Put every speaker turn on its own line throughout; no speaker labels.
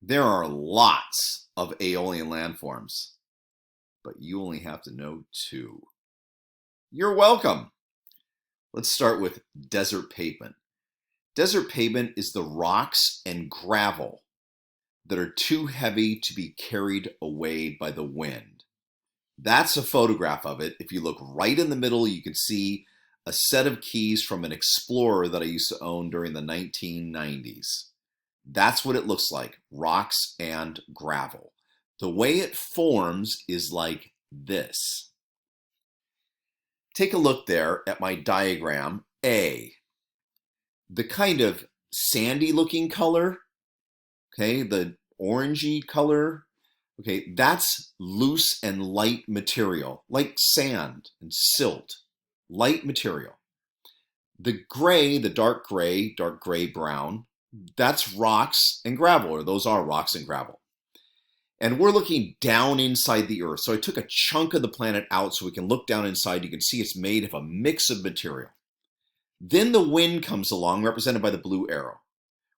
There are lots of Aeolian landforms, but you only have to know two. You're welcome. Let's start with desert pavement. Desert pavement is the rocks and gravel that are too heavy to be carried away by the wind. That's a photograph of it. If you look right in the middle, you can see a set of keys from an Explorer that I used to own during the 1990s. That's what it looks like, rocks and gravel. The way it forms is like this. Take a look there at my diagram A. The kind of sandy looking color, okay, the orangey color, okay, that's loose and light material, like sand and silt, light material. The gray, the dark gray brown, that's rocks and gravel, or those are rocks and gravel. And we're looking down inside the Earth. So I took a chunk of the planet out so we can look down inside. You can see it's made of a mix of material. Then the wind comes along, represented by the blue arrow.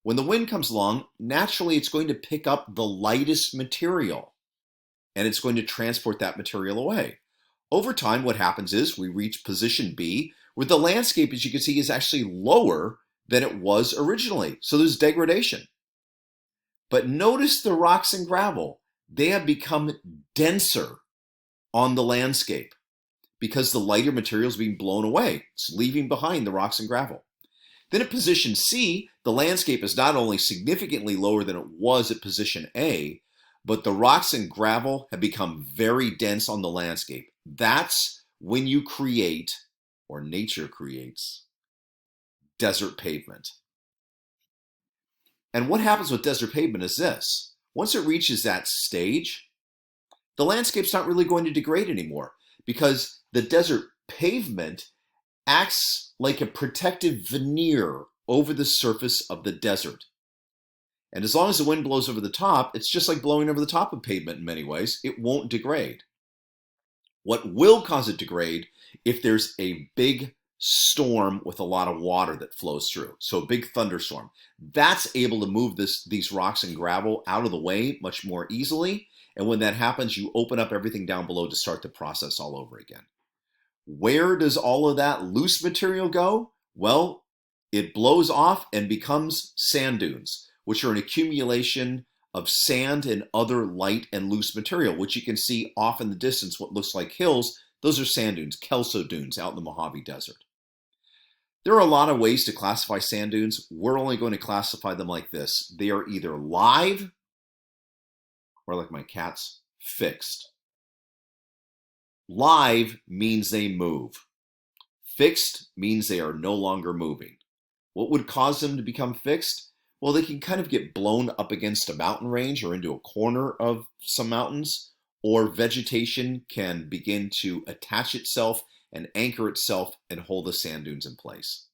When the wind comes along, naturally it's going to pick up the lightest material, and it's going to transport that material away. Over time, what happens is we reach position B, where the landscape, as you can see, is actually lower than it was originally. So there's degradation. But notice the rocks and gravel. They have become denser on the landscape because the lighter material is being blown away. It's leaving behind the rocks and gravel. Then at position C, the landscape is not only significantly lower than it was at position A, but the rocks and gravel have become very dense on the landscape. That's when you create, or nature creates, desert pavement. And what happens with desert pavement is this. Once it reaches that stage, the landscape's not really going to degrade anymore because the desert pavement acts like a protective veneer over the surface of the desert. And as long as the wind blows over the top, it's just like blowing over the top of pavement in many ways. It won't degrade. What will cause it to degrade if there's a big storm with a lot of water that flows through. So a big thunderstorm. That's able to move these rocks and gravel out of the way much more easily. And when that happens, you open up everything down below to start the process all over again. Where does all of that loose material go? Well, it blows off and becomes sand dunes, which are an accumulation of sand and other light and loose material, which you can see off in the distance, what looks like hills. Those are sand dunes, Kelso dunes out in the Mojave Desert. There are a lot of ways to classify sand dunes. We're only going to classify them like this. They are either live, or like my cats, fixed. Live means they move. Fixed means they are no longer moving. What would cause them to become fixed? Well, they can kind of get blown up against a mountain range or into a corner of some mountains, or vegetation can begin to attach itself and anchor itself and hold the sand dunes in place.